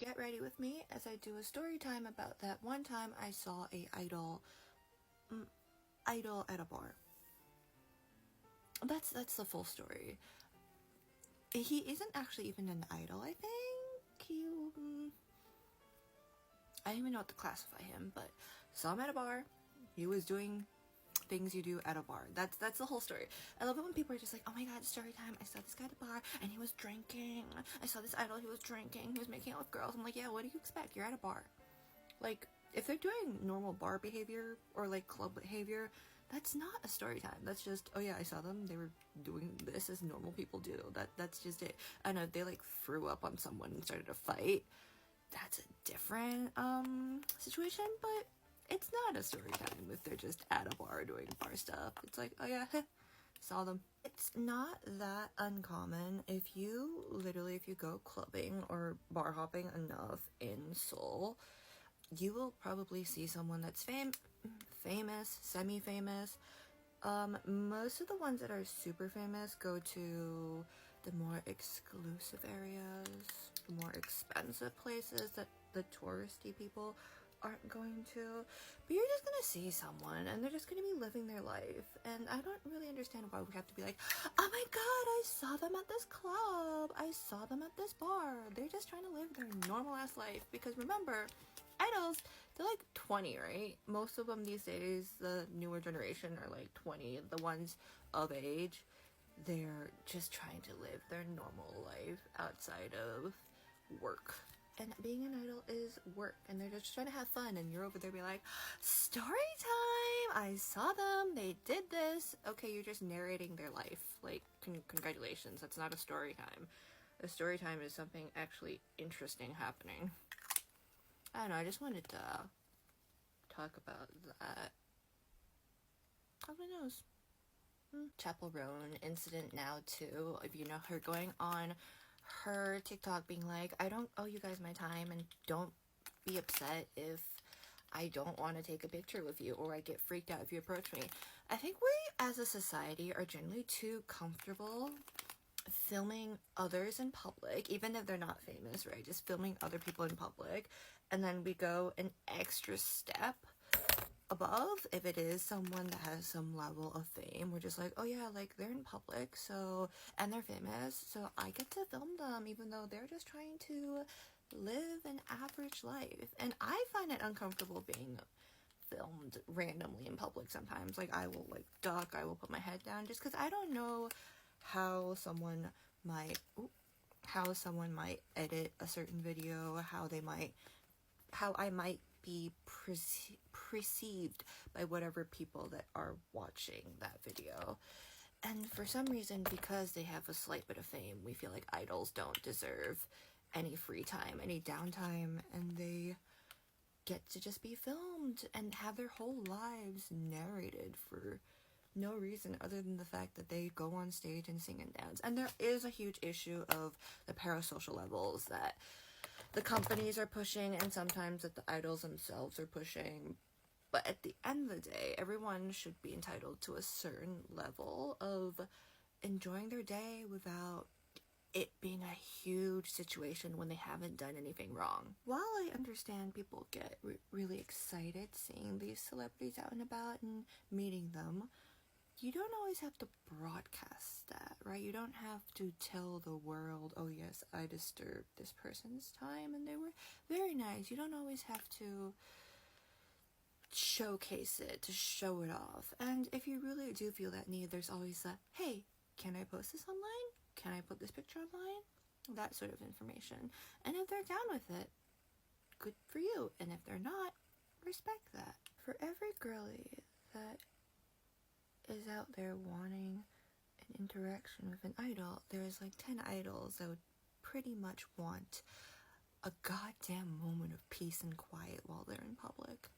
Get ready with me as I do a story time about that one time I saw a idol at a bar. That's the full story. He isn't actually even an idol, I think. I don't even know what to classify him, but saw him at a bar. He was doing things you do at a bar. That's the whole story. I love it when people are just like, oh my god, story time. I saw this guy at a bar and he was drinking. I saw this idol, he was drinking. He was making out with girls. I'm like, yeah, what do you expect? You're at a bar. Like, if they're doing normal bar behavior or like club behavior, that's not a story time. That's just, oh yeah, I saw them. They were doing this as normal people do. That's just it. I know they like threw up on someone and started a fight. That's a different situation, but it's not a story time if they're just at a bar doing bar stuff. It's like, oh yeah, saw them. It's not that uncommon if you go clubbing or bar hopping enough in Seoul, you will probably see someone that's famous, semi-famous. Most of the ones that are super famous go to the more exclusive areas, the more expensive places that the touristy people aren't going to. But you're just gonna see someone and they're just gonna be living their life, and I don't really understand why we have to be like, oh my god, I saw them at this club, I saw them at this bar. They're just trying to live their normal ass life. Because remember, idols, they're like 20, right? Most of them these days, the newer generation, are like 20. The ones of age, they're just trying to live their normal life outside of work. And being an idol is work, and they're just trying to have fun, and you're over there being like, story time, I saw them, they did this. Okay, you're just narrating their life. Like, congratulations, that's not a story time. A story time is something actually interesting happening. I don't know, I just wanted to talk about that. How my nose? Chapel Roan incident now too. If you know her, going on her TikTok being like, I don't owe you guys my time, and don't be upset if I don't want to take a picture with you, or I get freaked out if you approach me. I think we as a society are generally too comfortable filming others in public, even if they're not famous, right? Just filming other people in public, and then we go an extra step above if it is someone that has some level of fame. We're just like, oh yeah, like they're in public, so, and they're famous, so I get to film them even though they're just trying to live an average life. And I find it uncomfortable being filmed randomly in public sometimes. Like, I will like duck, I will put my head down, just because I don't know how someone might edit a certain video, how I might be perceived by whatever people that are watching that video. And for some reason, because they have a slight bit of fame, we feel like idols don't deserve any free time, any downtime, and they get to just be filmed and have their whole lives narrated for no reason other than the fact that they go on stage and sing and dance. And there is a huge issue of the parasocial levels that the companies are pushing, and sometimes that the idols themselves are pushing. But at the end of the day, everyone should be entitled to a certain level of enjoying their day without it being a huge situation when they haven't done anything wrong. While I understand people get really excited seeing these celebrities out and about and meeting them, you don't always have to broadcast that, right? You don't have to tell the world, oh yes, I disturbed this person's time and they were very nice. You don't always have to showcase it, to show it off. And if you really do feel that need, there's always that, hey, can I post this online? Can I put this picture online? That sort of information. And if they're down with it, good for you. And if they're not, respect that. For every girly that is out there wanting an interaction with an idol, there's like 10 idols that would pretty much want a goddamn moment of peace and quiet while they're in public.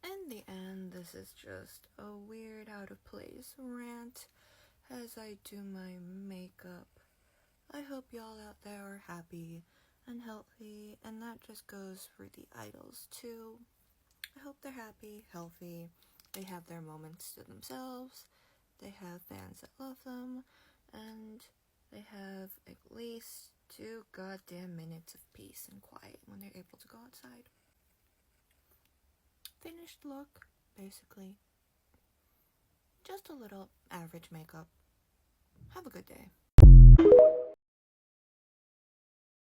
In the end, this is just a weird, out of place rant as I do my makeup. I hope y'all out there are happy and healthy, and that just goes for the idols too. I hope they're happy, healthy, they have their moments to themselves, they have fans that love them, and they have at least 2 goddamn minutes of peace and quiet when they're able to go outside. Finished look, basically. Just a little average makeup. Have a good day.